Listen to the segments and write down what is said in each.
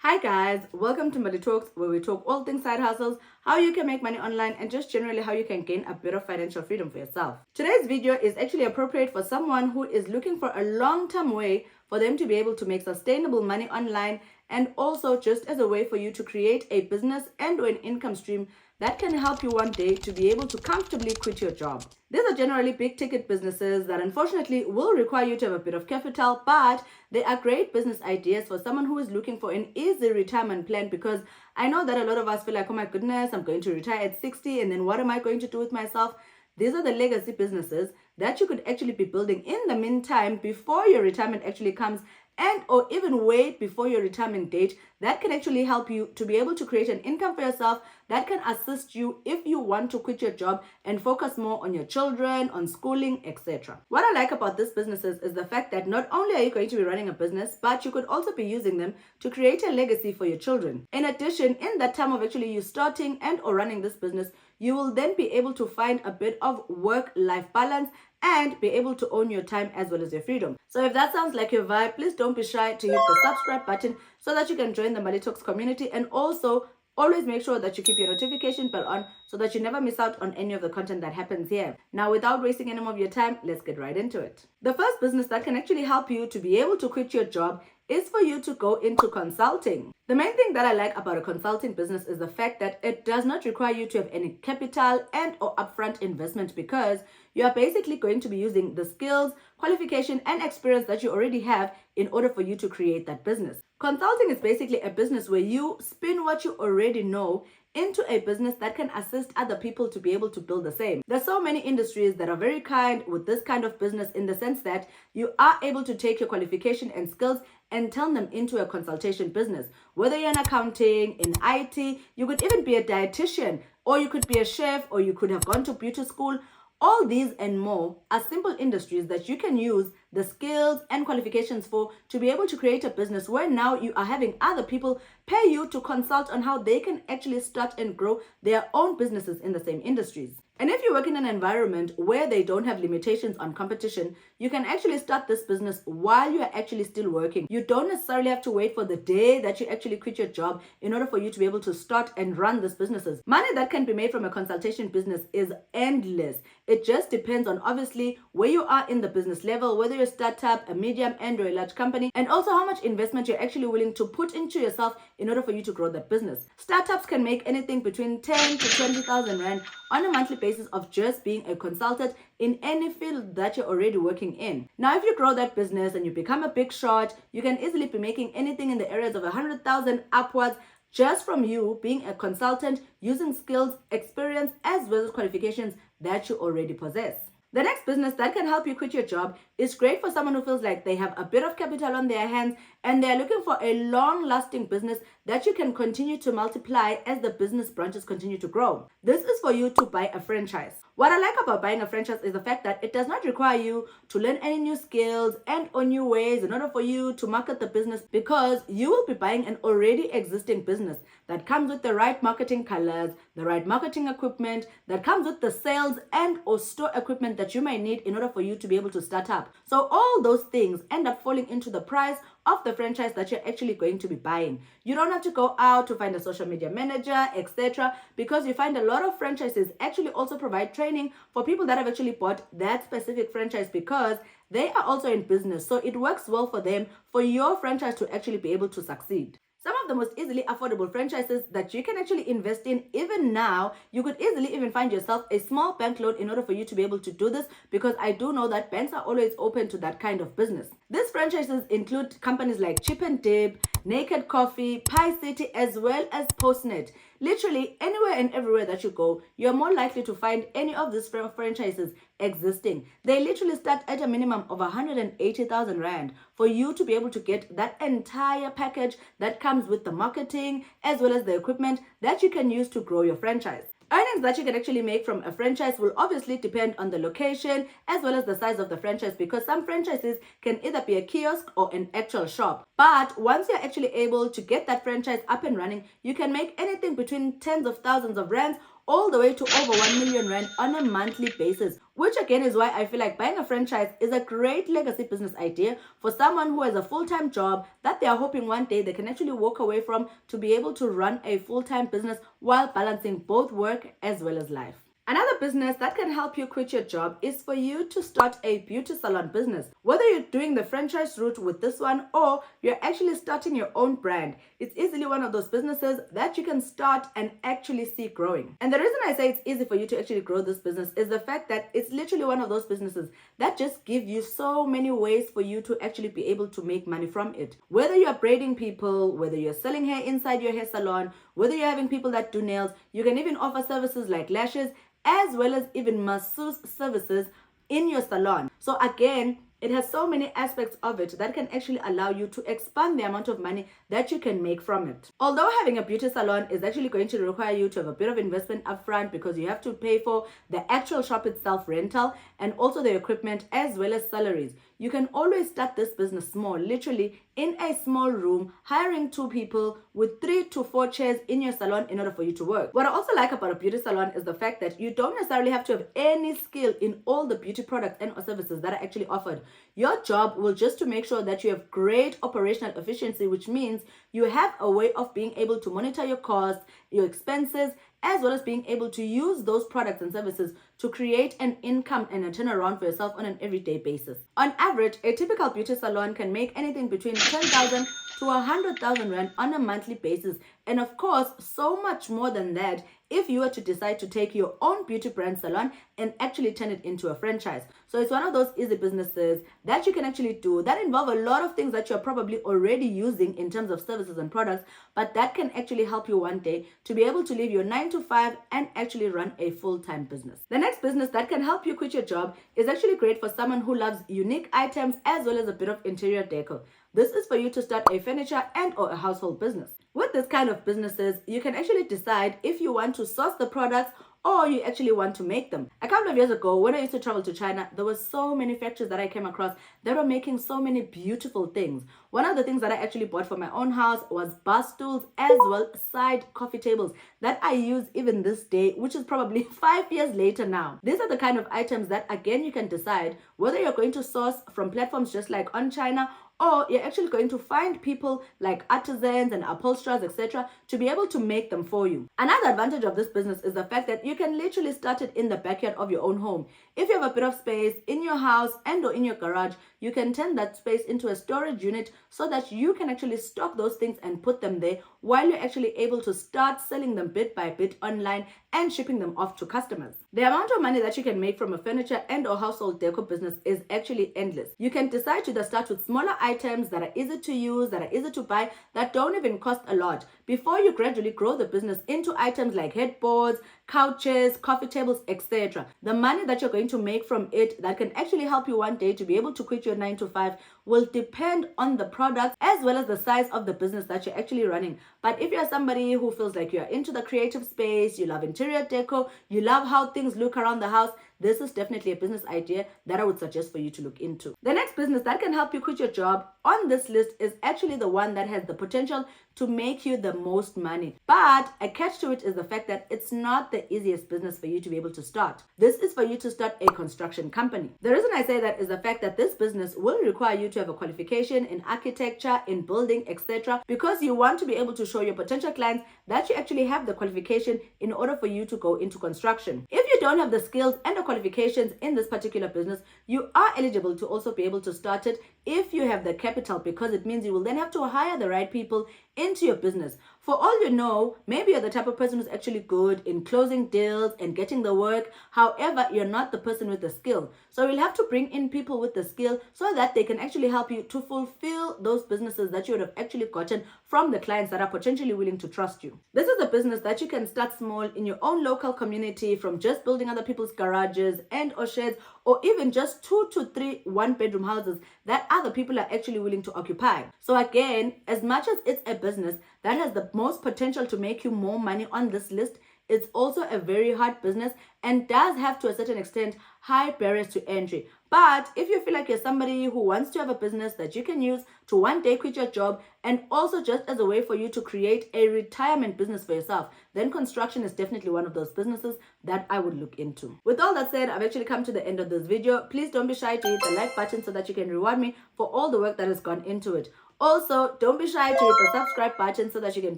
Hi guys, welcome to Money Talks, where we talk all things side hustles, how you can make money online, and just generally how you can gain a bit of financial freedom for yourself. Today's video is actually appropriate for someone who is looking for a long-term way for them to be able to make sustainable money online, and also just as a way for you to create a business and or an income stream that can help you one day to be able to comfortably quit your job. These are generally big ticket businesses that unfortunately will require you to have a bit of capital, but they are great business ideas for someone who is looking for an easy retirement plan, because I know that a lot of us feel like, oh my goodness, I'm going to retire at 60 and then what am I going to do with myself? These are the legacy businesses that you could actually be building in the meantime before your retirement actually comes, and or even wait before your retirement date, that can actually help you to be able to create an income for yourself that can assist you if you want to quit your job and focus more on your children, on schooling, etc. What I like about these businesses is the fact that not only are you going to be running a business, but you could also be using them to create a legacy for your children. In addition, in that time of actually you starting and or running this business, you will then be able to find a bit of work-life balance and be able to own your time as well as your freedom. So if that sounds like your vibe, please don't be shy to hit the subscribe button so that you can join the Money Talks community, and also always make sure that you keep your notification bell on so that you never miss out on any of the content that happens here. Now, without wasting any more of your time, let's get right into it. The first business that can actually help you to be able to quit your job is for you to go into consulting. The main thing that I like about a consulting business is the fact that it does not require you to have any capital and or upfront investment, because you are basically going to be using the skills, qualification, and experience that you already have in order for you to create that business. Consulting is basically a business where you spin what you already know into a business that can assist other people to be able to build the same. There's so many industries that are very kind with this kind of business, in the sense that you are able to take your qualification and skills and turn them into a consultation business. Whether you're in accounting, in IT, you could even be a dietitian, or you could be a chef, or you could have gone to beauty school. All these and more are simple industries that you can use the skills and qualifications for to be able to create a business where now you are having other people pay you to consult on how they can actually start and grow their own businesses in the same industries. And if you work in an environment where they don't have limitations on competition, you can actually start this business while you are actually still working. You don't necessarily have to wait for the day that you actually quit your job in order for you to be able to start and run these businesses. Money that can be made from a consultation business is endless. It just depends on obviously where you are in the business level, whether you're a startup, a medium, and or a large company, and also how much investment you're actually willing to put into yourself in order for you to grow that business. Startups can make anything between 10 to 20,000 rand on a monthly basis of just being a consultant in any field that you're already working in. Now, if you grow that business and you become a big shot, you can easily be making anything in the areas of 100,000 upwards just from you being a consultant using skills, experience, as well as qualifications that you already possess. The next business that can help you quit your job is great for someone who feels like they have a bit of capital on their hands and they're looking for a long-lasting business that you can continue to multiply as the business branches continue to grow. This is for you to buy a franchise. What I like about buying a franchise is the fact that it does not require you to learn any new skills and or new ways in order for you to market the business, because you will be buying an already existing business that comes with the right marketing colors, the right marketing equipment, that comes with the sales and or store equipment that you might need in order for you to be able to start up. So all those things end up falling into the price of the franchise that you're actually going to be buying. You don't have to go out to find a social media manager, etc., because you find a lot of franchises actually also provide training for people that have actually bought that specific franchise, because they are also in business. So it works well for them, for your franchise to actually be able to succeed. Some of the most easily affordable franchises that you can actually invest in even now, you could easily even find yourself a small bank loan in order for you to be able to do this, because I do know that banks are always open to that kind of business. These franchises include companies like Chip and Dip, Naked Coffee, Pie City, as well as Postnet. Literally anywhere and everywhere that you go, you're more likely to find any of these franchises existing. They literally start at a minimum of 180,000 rand for you to be able to get that entire package that comes with the marketing as well as the equipment that you can use to grow your franchise. Earnings that you can actually make from a franchise will obviously depend on the location as well as the size of the franchise, because some franchises can either be a kiosk or an actual shop. But once you're actually able to get that franchise up and running, you can make anything between tens of thousands of rands all the way to over 1 million rand on a monthly basis, which again is why I feel like buying a franchise is a great legacy business idea for someone who has a full-time job that they are hoping one day they can actually walk away from to be able to run a full-time business while balancing both work as well as life. Another business that can help you quit your job is for you to start a beauty salon business. Whether you're doing the franchise route with this one or you're actually starting your own brand, it's easily one of those businesses that you can start and actually see growing. And the reason I say it's easy for you to actually grow this business is the fact that it's literally one of those businesses that just give you so many ways for you to actually be able to make money from it. Whether you're braiding people, whether you're selling hair inside your hair salon, whether you're having people that do nails, you can even offer services like lashes, as well as even masseuse services in your salon. So again, it has so many aspects of it that can actually allow you to expand the amount of money that you can make from it. Although having a beauty salon is actually going to require you to have a bit of investment upfront because you have to pay for the actual shop itself, rental, and also the equipment as well as salaries, you can always start this business small, literally in a small room, hiring 2 people with 3 to 4 chairs in your salon in order for you to work. What I also like about a beauty salon is the fact that you don't necessarily have to have any skill in all the beauty products and or services that are actually offered. Your job will just to make sure that you have great operational efficiency, which means you have a way of being able to monitor your costs, your expenses, as well as being able to use those products and services to create an income and a turnaround for yourself on an everyday basis. On average, a typical beauty salon can make anything between 10,000 to 100,000 rand on a monthly basis, and of course so much more than that if you were to decide to take your own beauty brand salon and actually turn it into a franchise. So it's one of those easy businesses that you can actually do that involve a lot of things that you're probably already using in terms of services and products, but that can actually help you one day to be able to leave your 9 to 5 and actually run a full-time business. The next business that can help you quit your job is actually great for someone who loves unique items as well as a bit of interior decor. This is for you to start a furniture and or a household business. With this kind of businesses, you can actually decide if you want to source the products or you actually want to make them. A couple of years ago, when I used to travel to China, there were so many factories that I came across that were making so many beautiful things. One of the things that I actually bought for my own house was bar stools as well as side coffee tables that I use even this day, which is probably 5 years later now. These are the kind of items that again you can decide whether you're going to source from platforms just like on China, or you're actually going to find people like artisans and upholsterers, etc., to be able to make them for you. Another advantage of this business is the fact that you can literally start it in the backyard of your own home. If you have a bit of space in your house and or in your garage, you can turn that space into a storage unit so that you can actually stock those things and put them there while you're actually able to start selling them bit by bit online and shipping them off to customers. The amount of money that you can make from a furniture and or household decor business is actually endless. You can decide to just start with smaller items that are easy to use, that are easy to buy, that don't even cost a lot, before you gradually grow the business into items like headboards, couches, coffee tables, etc. The money that you're going to make from it that can actually help you one day to be able to quit your 9 to 5 will depend on the product as well as the size of the business that you're actually running. But if you're somebody who feels like you're into the creative space, you love interior decor, you love how things look around the house, this is definitely a business idea that I would suggest for you to look into. The next business that can help you quit your job on this list is actually the one that has the potential to make you the most money. But a catch to it is the fact that it's not the easiest business for you to be able to start. This is for you to start a construction company. The reason I say that is the fact that this business will require you to have a qualification in architecture, in building, etc., because you want to be able to show your potential clients that you actually have the qualification in order for you to go into construction. If you don't have the skills and the qualifications in this particular business, you are eligible to also be able to start it if you have the capital, because it means you will then have to hire the right people into your business. For all you know, maybe you're the type of person who's actually good in closing deals and getting the work. However, you're not the person with the skill. So you'll have to bring in people with the skill so that they can actually help you to fulfill those businesses that you would have actually gotten from the clients that are potentially willing to trust you. This is a business that you can start small in your own local community, from just building other people's garages and or sheds, or even just 2 to 3 one-bedroom houses that other people are actually willing to occupy. So again, as much as it's a business that has the most potential to make you more money on this list, it's also a very hard business and does have, to a certain extent, high barriers to entry. But if you feel like you're somebody who wants to have a business that you can use to one day quit your job, and also just as a way for you to create a retirement business for yourself, then construction is definitely one of those businesses that I would look into. With all that said, I've actually come to the end of this video. Please don't be shy to hit the like button so that you can reward me for all the work that has gone into it. Also, don't be shy to hit the subscribe button so that you can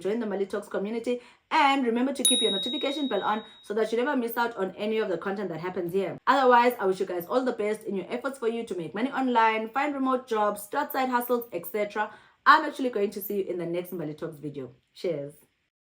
join the Money Talks community. And remember to keep your notification bell on so that you never miss out on any of the content that happens here. Otherwise, I wish you guys all the best in your efforts for you to make money online, find remote jobs, start side hustles, etc. I'm actually going to see you in the next Money Talks video. Cheers.